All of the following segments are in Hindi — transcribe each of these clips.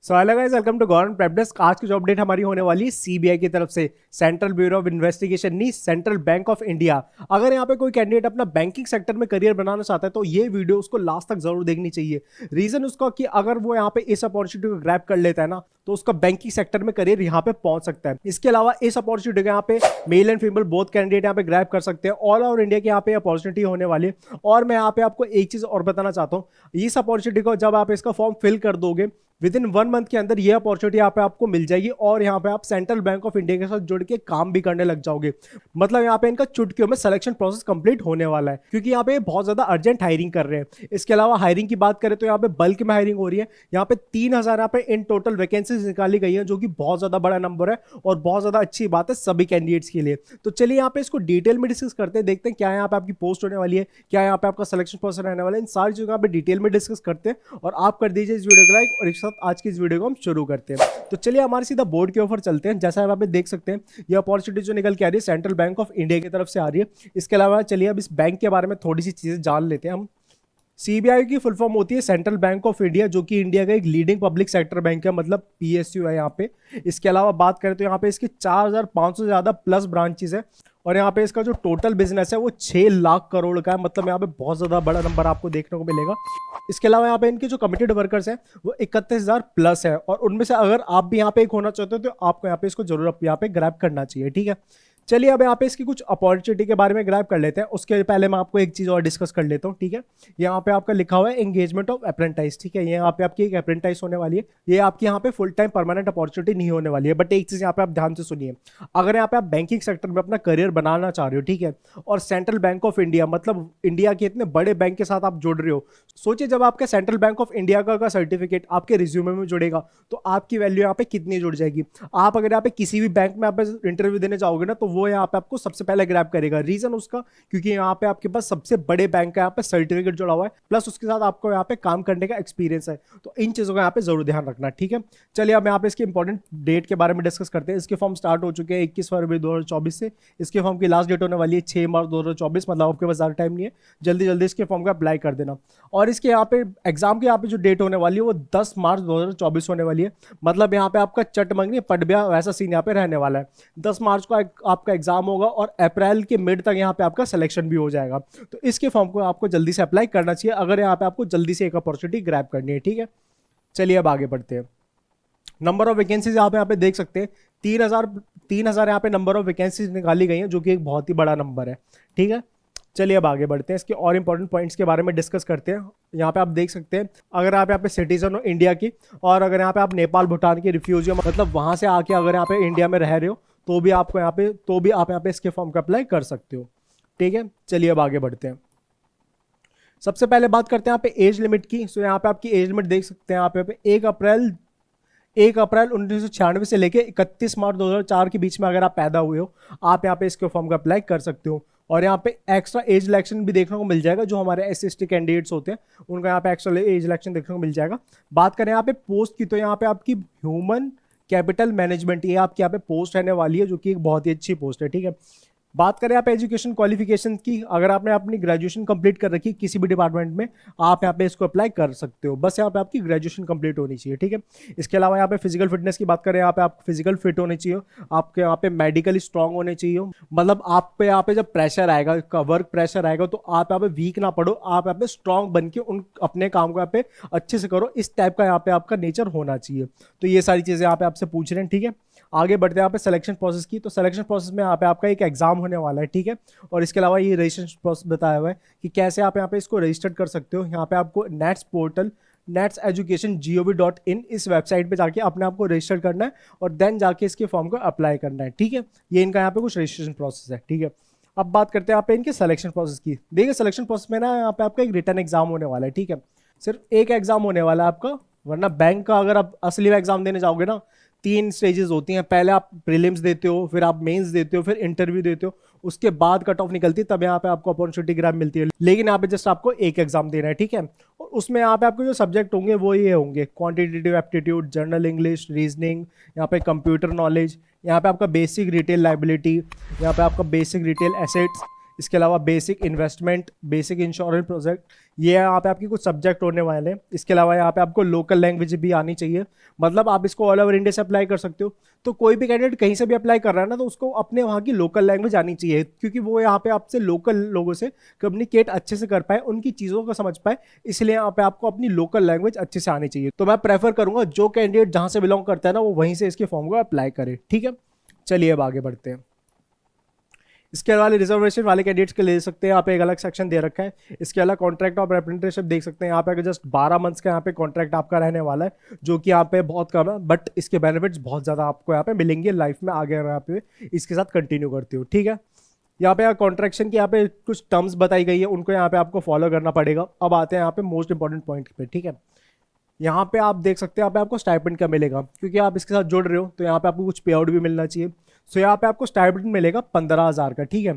So hello guys, welcome to government prep desk. आज की जो अपडेट हमारी होने वाली है सीबीआई की तरफ से, सेंट्रल ब्यूरो ऑफ इन्वेस्टिगेशन नहीं, सेंट्रल बैंक ऑफ इंडिया। अगर यहाँ पे कोई कैंडिडेट अपना बैंकिंग सेक्टर में करियर बनाना चाहता है तो ये वीडियो उसको लास्ट तक जरूर देखनी चाहिए। रीजन उसका कि अगर वो यहाँ पे इस अपॉर्चुनिटी को ग्रैब कर लेता है ना तो उसका बैंकिंग सेक्टर में करियर यहाँ पे पहुंच सकता है। इसके अलावा इस अपॉर्चुनिटी को यहाँ पे male and female both candidate यहाँ पे ग्रैब कर सकते हैं। ऑल ओवर इंडिया की यहाँ पे अपॉर्चुनिटी होने वाली है। और मैं यहाँ पे आपको एक चीज और बताना चाहता हूँ, इस अपॉर्चुनिटी को जब आप इसका फॉर्म फिल कर दोगे विद इन 1 मंथ के अंदर ये अपॉर्चुनिटी यहाँ पे आपको मिल जाएगी और यहाँ पे आप सेंट्रल बैंक ऑफ इंडिया के साथ जुड़ के काम भी करने लग जाओगे। मतलब यहाँ पे इनका चुटकियों में सिलेक्शन प्रोसेस कंप्लीट होने वाला है, क्योंकि यहाँ पे बहुत ज्यादा अर्जेंट हायरिंग कर रहे हैं। इसके अलावा हायरिंग की बात करें तो यहाँ पे बल्क में हायरिंग हो रही है। यहाँ पे 3000 यहाँ पे इन टोटल वैकेंसीज निकाली गई है, जो कि बहुत ज्यादा बड़ा नंबर है और बहुत ज्यादा अच्छी बात है सभी कैंडिडेट्स के लिए। तो चलिए यहाँ पे इसको डिटेल में डिस्कस करते हैं, देखते हैं क्या यहाँ पे आपकी पोस्ट होने वाली है, क्या यहाँ पे आपका सिलेक्शन प्रोसेस रहने वाला है। इन सारी चीजों यहाँ पे डिटेल में डिस्कस करते हैं और आप कर दीजिए इस वीडियो को लाइक। और एक साथ आज की इस वीडियो को हम शुरू करते हैं। तो चलिए हमारे सीधा बोर्ड के ऊपर चलते हैं। जैसा आप देख सकते हैं ये अपॉर्चुनिटी जो निकल के आ रही है सेंट्रल बैंक ऑफ इंडिया की तरफ से आ रही है। इसके अलावा चलिए अब इस बैंक के बारे में थोड़ी सी चीजें जान लेते हैं हम। सीबीआई की फुल फॉर्म होती है सेंट्रल बैंक ऑफ इंडिया, जो कि इंडिया का एक लीडिंग पब्लिक सेक्टर बैंक है, मतलब पीएसयू है यहाँ पे। इसके अलावा बात करें तो यहाँ पे इसकी 4500 से ज्यादा प्लस ब्रांचेस है और यहाँ पे इसका जो टोटल बिजनेस है वो 6 लाख करोड़ का है। मतलब यहाँ पे बहुत ज्यादा बड़ा नंबर आपको देखने को मिलेगा। इसके अलावा यहाँ पे इनके जो कमिटेड वर्कर्स हैं वो 31,000 प्लस है और उनमें से अगर आप भी यहाँ पे एक होना चाहते हो तो आपको यहाँ पे इसको जरूर यहाँ पे ग्रैब करना चाहिए, ठीक है। चलिए अब यहाँ पे इसकी कुछ अपॉर्चुनिटी के बारे में ग्रैब कर लेते हैं। उसके पहले मैं आपको एक चीज और डिस्कस कर लेता हूँ, ठीक है। यहाँ पे आपका लिखा हुआ है एंगेजमेंट ऑफ अप्रेंटाइज, ठीक है। यहाँ पे आपकी एक अप्रेंटाइज होने वाली है। ये आपकी यहाँ पे फुल टाइम परमानेंट अपॉर्चुनिटी नहीं होने वाली है। बट एक चीज यहाँ पे आप ध्यान से सुनिए, अगर यहाँ पे आप बैंकिंग सेक्टर में अपना करियर बनाना चाह रहे हो, ठीक है, और सेंट्रल बैंक ऑफ इंडिया मतलब इंडिया के इतने बड़े बैंक के साथ आप जुड़ रहे हो, सोचिए जब आपका सेंट्रल बैंक ऑफ इंडिया का सर्टिफिकेट आपके रिज्यूमे में जुड़ेगा तो आपकी वैल्यू यहाँ पे कितनी जुड़ जाएगी। आप अगर यहाँ पे किसी भी बैंक में आप इंटरव्यू देने जाओगे ना तो वो यहाँ पे आपको सबसे पहले ग्रैब करेगा। रीजन उसका क्योंकि यहाँ पे आपके पास सबसे बड़े बैंक का यहाँ पे सर्टिफिकेट जुड़ा हुआ है, प्लस उसके साथ आपको यहाँ पे काम करने का एक्सपीरियंस है। तो इन चीजों का यहाँ पे जरूर ध्यान रखना, ठीक है। चलिए अब यहाँ पे इसके इंपॉर्टेंट डेट के बारे में डिस्कस करते हैं। इसके फॉर्म स्टार्ट हो चुके हैं 21 फरवरी 2024 से। इसके फॉर्म की लास्ट डेट होने वाली है 6 मार्च 2024। मतलब आपके पास ज्यादा टाइम नहीं है, जल्दी जल्दी इसके फॉर्म का अप्लाई कर देना। और इसके यहाँ पे एग्जाम की यहाँ पे जो डेट होने वाली है वो 10 मार्च 2024 होने वाली है। मतलब यहाँ पे आपका चट मंगनी पट गया वैसा सीन यहाँ पे रहने वाला है। 10 मार्च को आपका एग्जाम होगा और अप्रैल के मिड तक यहाँ पे आपका सिलेक्शन भी हो जाएगा। तो इसके फॉर्म को आपको जल्दी से अप्लाई करना चाहिए अगर यहाँ पे आपको जल्दी से एक अपॉर्चुनिटी ग्रैब करनी है, ठीक है। चलिए अब आगे बढ़ते हैं। नंबर ऑफ वैकेंसीज आप यहाँ पे देख सकते हैं 3000 यहाँ पे नंबर ऑफ वैकेंसीज निकाली गई हैं, जो कि एक बहुत ही बड़ा नंबर है, ठीक है। चलिए अब आगे बढ़ते हैं, इसके और इंपॉर्टेंट पॉइंट्स के बारे में डिस्कस करते हैं। यहाँ पे आप देख सकते हैं अगर आप यहाँ पे सिटीजन हो इंडिया की और अगर यहाँ पे आप नेपाल भूटान के रिफ्यूजी हो, मतलब वहां से आके अगर यहाँ पे इंडिया में रह रहे हो तो भी आपको यहाँ पे आप यहाँ पे इसके फॉर्म का अप्लाई कर सकते हो, ठीक है। चलिए अब आगे बढ़ते हैं। सबसे पहले बात करते हैं यहाँ पे एज लिमिट की। सो यहाँ पे आपकी एज लिमिट देख सकते हैं यहाँ पे 1 अप्रैल 1996 से लेके 31 मार्च 2004 के बीच में अगर आप पैदा हुए हो आप यहाँ पे इसके फॉर्म का अप्लाई कर सकते हो। और यहाँ पे एक्स्ट्रा एज इलेक्शन भी देखने को मिल जाएगा, जो हमारे SC/ST कैंडिडेट्स होते हैं उनका यहाँ पे एक्स्ट्रा एज इलेक्शन देखने को मिल जाएगा। बात करें यहाँ पे पोस्ट की तो यहाँ पे आपकी ह्यूमन कैपिटल मैनेजमेंट ये आपकी यहाँ पे पोस्ट रहने वाली है, जो कि एक बहुत ही अच्छी पोस्ट है, ठीक है। बात करें आप एजुकेशन क्वालिफिकेशन की, अगर आपने अपनी ग्रेजुएशन कंप्लीट कर रखी किसी भी डिपार्टमेंट में आप यहाँ पे इसको अप्लाई कर सकते हो। बस यहाँ पे आपकी ग्रेजुएशन कंप्लीट होनी चाहिए, ठीक है। इसके अलावा यहाँ पे फिजिकल फिटनेस की बात करें, यहाँ पे आप फिजिकल फिट होने चाहिए, आपके यहाँ पे मेडिकली स्ट्रांग होने चाहिए। मतलब आप पे यहाँ पे जब प्रेशर आएगा, वर्क प्रेशर आएगा, तो आप यहाँ पे वीक ना पड़ो, आप यहाँ पे स्ट्रांग बन के उन अपने काम को यहाँ पे अच्छे से करो। इस टाइप का यहाँ पे आपका नेचर होना चाहिए। तो ये सारी चीजें यहाँ पे आपसे पूछ रहे हैं, ठीक है। आगे बढ़ते हैं यहाँ पे सिलेक्शन प्रोसेस की। तो सिलेक्शन प्रोसेस में यहाँ पे आपका एक एग्जाम होने वाला है, ठीक है। और इसके अलावा ये रजिस्ट्रेशन प्रोसेस बताया हुआ है कि कैसे आप यहाँ पे इसको रजिस्टर कर सकते हो। यहाँ पे आपको नेट्स पोर्टल netseducation.gov.in इस वेबसाइट पे जाके अपने आप को रजिस्टर करना है और देन जाके इसके फॉर्म को अप्लाई करना है, ठीक है। ये इनका यहाँ पे कुछ रजिस्ट्रेशन प्रोसेस है, ठीक है। अब बात करते हैं यहाँ पे इनके सिलेक्शन प्रोसेस की। देखिए सिलेक्शन प्रोसेस में ना यहाँ पे आपका एक रिटर्न एग्जाम होने वाला है, ठीक है। सिर्फ एक एग्जाम होने वाला है आपका, वरना बैंक का अगर आप असली एग्जाम देने जाओगे ना 3 स्टेजेस होती हैं। पहले आप प्रीलिम्स देते हो, फिर आप मेंस देते हो, फिर इंटरव्यू देते हो, उसके बाद कट ऑफ निकलती है, तब यहाँ पे आपको अपॉर्चुनिटी ग्रैब मिलती है। लेकिन यहाँ पे जस्ट आपको एक एग्जाम देना है, ठीक है। और उसमें यहाँ पे आपको जो सब्जेक्ट होंगे वो ये होंगे quantitative aptitude, general English, reasoning, यहाँ पे कंप्यूटर नॉलेज, यहाँ पे आपका बेसिक रिटेल लाइबिलिटी, यहाँ पे आपका बेसिक रिटेल एसेट्स, इसके अलावा basic investment, basic insurance project, ये यहाँ पे आपकी कुछ सब्जेक्ट होने वाले हैं। इसके अलावा यहाँ पे आपको लोकल लैंग्वेज भी आनी चाहिए, मतलब आप इसको ऑल ओवर इंडिया से अप्लाई कर सकते हो। तो कोई भी कैंडिडेट कहीं से भी अप्लाई कर रहा है ना, तो उसको अपने वहाँ की लोकल लैंग्वेज आनी चाहिए, क्योंकि वो यहाँ पे आपसे लोकल लोगों से कम्युनिकेट अच्छे से कर पाए, उनकी चीज़ों को समझ पाए, इसलिए यहाँ पे आपको अपनी लोकल लैंग्वेज अच्छे से आनी चाहिए। तो मैं प्रेफर करूंगा जो कैंडिडेट जहाँ से बिलोंग करता है ना, वो वहीं से इसके फॉर्म को अप्लाई करे, ठीक है। चलिए अब आगे बढ़ते हैं। इसके अलावा रिजर्वेशन वाले कैंडिडेट्स के ले सकते हैं, यहाँ पे एक अलग सेक्शन दे रखा है। इसके अलावा कॉन्ट्रैक्ट ऑफ रिप्रेजेंटेटिव देख सकते हैं, यहाँ पे जस्ट 12 मंथ्स का यहाँ पे कॉन्ट्रैक्ट आपका रहने वाला है, जो कि यहाँ पे बहुत कम है, बट इसके बेनिफिट्स बहुत ज़्यादा आपको यहाँ पे मिलेंगे लाइफ में आगे अगर यहाँ पे इसके साथ कंटिन्यू करते हो, ठीक है। यहाँ पे कॉन्ट्रैक्शन की यहाँ पे कुछ टर्म्स बताई गई है, उनको यहाँ पे आपको फॉलो करना पड़ेगा। अब आते हैं यहाँ पे मोस्ट इंपॉर्टेंट पॉइंट पे, ठीक है। यहाँ पे आप देख सकते हैं, यहाँ पे आपको स्टाइपेंड क्या मिलेगा, क्योंकि आप इसके साथ जुड़ रहे हो तो यहाँ पे आपको कुछ पे आउट भी मिलना चाहिए। सो यहाँ पे आपको स्टाइपेंड मिलेगा 15,000 का, ठीक है।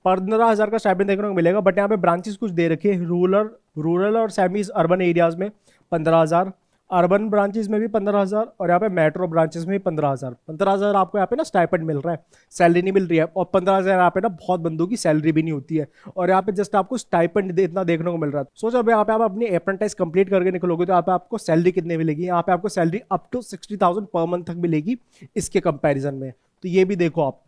15,000 का स्टाइपेंड देखने को मिलेगा, बट यहाँ पे ब्रांचेस कुछ दे रखी है, रूरल और सेमी अर्बन एरियाज में 15,000, अर्बन ब्रांचेस में भी 15,000, और यहाँ पे मेट्रो ब्रांचेस में भी 15,000। 15,000 आपको यहाँ पे ना स्टाइपेंड मिल रहा है, सैलरी नहीं मिल रही है। और 15,000 यहाँ पे ना बहुत बंदों की सैलरी भी नहीं होती है, और यहाँ पे जस्ट आपको स्टाइपेंड इतना देखने को मिल रहा है। सोचो अब यहाँ पे आप अपनी अप्रेंटिस कंप्लीट करके निकलोगे तो यहाँ पे आपको सैलरी कितने मिलेगी, यहाँ पे आपको salary up to 60,000 per month तक मिलेगी इसके कंपेरिजन में, तो ये भी देखो आप।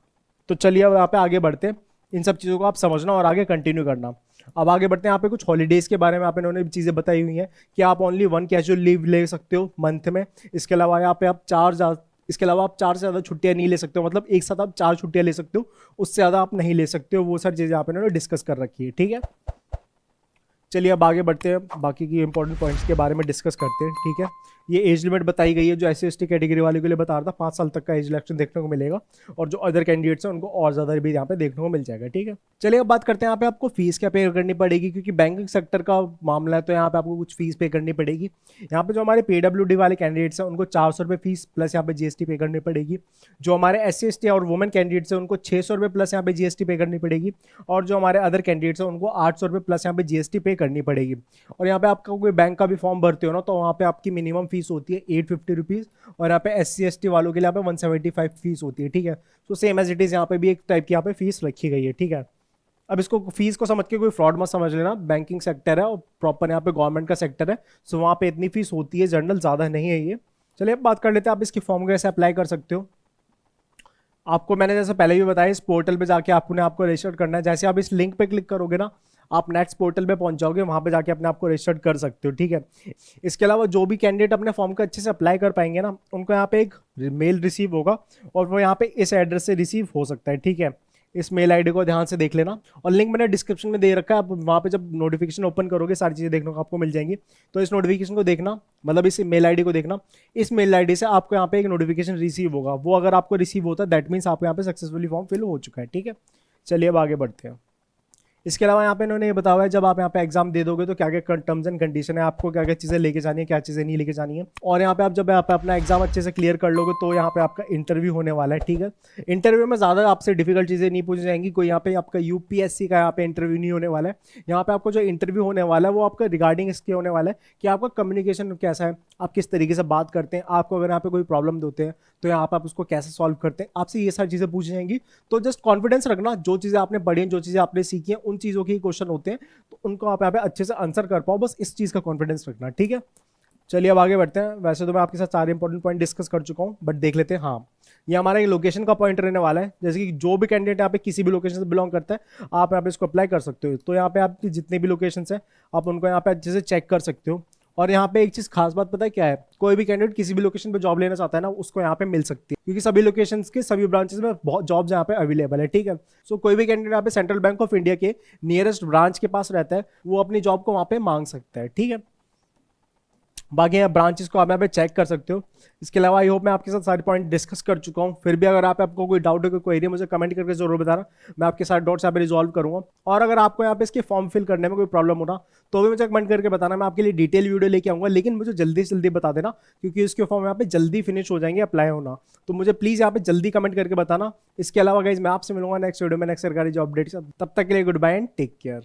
तो चलिए अब यहाँ पे आगे बढ़ते हैं, इन सब चीज़ों को आप समझना और आगे कंटिन्यू करना। अब आगे बढ़ते हैं, यहाँ पे कुछ हॉलीडेज के बारे में आप इन्होंने चीज़ें बताई हुई हैं कि आप ओनली 1 कैजुअल लीव ले सकते हो मंथ में। इसके अलावा यहाँ पे आप इसके अलावा आप 4 से ज़्यादा छुट्टियाँ नहीं ले सकते हो, मतलब एक साथ आप 4 छुट्टियाँ ले सकते हो, उससे ज़्यादा आप नहीं ले सकते हो। वो सारी चीज़ें यहाँ पे इन्होंने डिस्कस कर रखी है, ठीक है। चलिए अब आगे बढ़ते हैं, बाकी की इंपॉर्टेंट पॉइंट्स के बारे में डिस्कस करते हैं, ठीक है। ये एज लिमिट बताई गई है, जो SC/ST कैटेगरी वाले के लिए बता रहा था, 5 साल तक का एज रिलैक्सेशन देखने को मिलेगा, और जो अदर कैंडिडेट्स हैं उनको और ज़्यादा भी यहाँ पे देखने को मिल जाएगा, ठीक है। चलिए अब बात करते हैं यहाँ पे आपको फीस क्या पे करनी पड़ेगी, क्योंकि बैंकिंग सेक्टर का मामला है, तो यहाँ पे आपको कुछ फीस पे करनी पड़ेगी। यहाँ पे जो हमारे PWD वाले कैंडिडेट्स हैं उनको 400 रुपये फीस प्लस यहाँ पे GST पे करनी पड़ेगी। जो हमारे SC/ST और वुमेन कैंडिडेट्स हैं उनको 600 रुपये प्लस यहाँ पे GST पे करनी पड़ेगी, और जो हमारे अदर कैंडिडेट्स हैं उनको 800 रुपये प्लस यहाँ पे GST पे करनी पड़ेगी। और यहाँ पे आपका कोई बैंक का भी फॉर्म भरते हो ना, तो वहाँ पे आपकी मिनिमम फीस होती है 850 रुपीज़, और यहाँ पे SC/ST वालों के लिए यहाँ पे 175 फीस होती है, ठीक है। तो सेम एज इट इज़ यहाँ पे भी एक टाइप की यहाँ पे फीस रखी गई है, ठीक है। अब इसको फीस को समझ के कोई फ्रॉड मत समझ लेना, बैंकिंग सेक्टर है और प्रॉपर यहाँ पे गवर्नमेंट का सेक्टर है, सो वहाँ पे इतनी फीस होती है, जनरल ज़्यादा नहीं है ये। चलिए अब बात कर लेते हैं आप इसकी फॉर्म कैसे अप्लाई कर सकते हो। आपको मैंने जैसे पहले भी बताया, इस पोर्टल पे जाके आपको रजिस्टर करना है। जैसे आप इस लिंक पे क्लिक करोगे ना, आप नेक्स्ट पोर्टल पे पहुंच जाओगे, वहां पे जाके अपने आप को रजिस्टर कर सकते हो, ठीक है। इसके अलावा जो भी कैंडिडेट अपने फॉर्म को अच्छे से अप्लाई कर पाएंगे ना, उनको यहाँ पे एक मेल रिसीव होगा, और वो यहाँ पे इस एड्रेस से रिसीव हो सकता है, ठीक है। इस मेल आईडी को ध्यान से देख लेना, और लिंक मैंने डिस्क्रिप्शन में दे रखा है, आप वहाँ पे जब नोटिफिकेशन ओपन करोगे सारी चीज़ें देखने को आपको मिल जाएंगी। तो इस नोटिफिकेशन को देखना, मतलब इस मेल आईडी को देखना, इस मेल आईडी से आपको यहाँ पे एक नोटिफिकेशन रिसीव होगा, वो अगर आपको रिसीव होता है दैट मीन्स आपको यहाँ पे सक्सेसफुली फॉर्म फिल हो चुका है, ठीक है। चलिए अब आगे बढ़ते हैं। इसके अलावा यहाँ पे इन्होंने ये बताया हुआ है, जब आप यहाँ पे एग्जाम दे दोगे तो क्या क्या टर्म्स एंड कंडीशन है, आपको क्या क्या चीज़ें लेके जानी है, क्या चीज़ें नहीं लेके जानी है। और यहाँ पे आप जब यहाँ पे अपना एग्जाम अच्छे से क्लियर कर लोगे तो यहाँ पे आपका इंटरव्यू होने वाला है, ठीक है। इंटरव्यू में ज़्यादा आपसे डिफिकल्ट चीज़ें नहीं पूछी जाएंगी, कोई यहाँ पे आपका UPSC का यहाँ पे इंटरव्यू नहीं होने वाला है। यहाँ पे आपको जो इंटरव्यू होने वाला है वो आपका रिगार्डिंग इसके होने वाला है कि आपका कम्युनिकेशन कैसा है, आप किस तरीके से बात करते हैं, आपको अगर यहाँ पे कोई प्रॉब्लम होते हैं तो यहाँ पे आप उसको कैसे सॉल्व करते हैं, आपसे ये सारी चीज़ें पूछी जाएंगी। तो जस्ट कॉन्फिडेंस रखना, जो चीज़ें आपने पढ़ी हैं, जो चीज़ें आपने सीखी हैं, उन चीज़ों के क्वेश्चन होते हैं, तो उनको आप यहाँ पे अच्छे से आंसर कर पाओ, बस इस चीज़ का कॉन्फिडेंस रखना, ठीक है। चलिए अब आगे बढ़ते हैं। वैसे तो मैं आपके साथ सारे इंपॉर्टेंट पॉइंट डिस्कस कर चुका हूँ, बट देख लेते हैं। हाँ, ये हमारा एक लोकेशन का पॉइंट रहने वाला है, जैसे कि जो भी कैंडिडेट यहाँ पे किसी भी लोकेशन से बिलोंग करता है, आप यहाँ पे इसको अप्लाई कर सकते हो। तो यहाँ पे आपकी जितने भी लोकेशन है आप उनको यहाँ पे अच्छे से चेक कर सकते हो। और यहाँ पे एक चीज़ खास बात पता है क्या है, कोई भी कैंडिडेट किसी भी लोकेशन पे जॉब लेना चाहता है ना, उसको यहाँ पे मिल सकती है, क्योंकि सभी लोकेशंस के सभी ब्रांचेस में बहुत जॉब्स यहाँ पे अवेलेबल है, ठीक है। सो कोई भी कैंडिडेट यहाँ पे सेंट्रल बैंक ऑफ इंडिया के नियरेस्ट ब्रांच के पास रहता है, वो अपनी जॉब को वहाँ पे मांग सकता है, ठीक है। बाकी यहाँ ब्रांचेस को आप यहाँ पे चेक कर सकते हो। इसके अलावा आई होप मैं आपके साथ सारे पॉइंट डिस्कस कर चुका हूँ। फिर भी अगर आपको कोई डाउट हो, कोई एरिया, मुझे कमेंट करके जरूर बताना, मैं आपके साथ डाउट्स यहाँ पे रिजॉल्व करूँगा। और अगर आपको यहाँ पे इसके फॉर्म फिल करने में कोई प्रॉब्लम हो ना, तो भी मुझे कमेंट करके बताना, मैं आपके लिए डिटेल वीडियो लेके आऊँगा। लेकिन मुझे जल्दी से जल्दी बता देना, क्योंकि इसके फॉर्म यहाँ पे जल्दी फिनिश हो जाएंगे अप्लाई होना, तो मुझे प्लीज़ यहाँ पे जल्दी कमेंट करके बताना। इसके अलावा गाइज मैं आपसे मिलूंगा नेक्स्ट वीडियो में नेक्स्ट सरकारी जॉब अपडेट। तब तक के लिए goodbye and take care.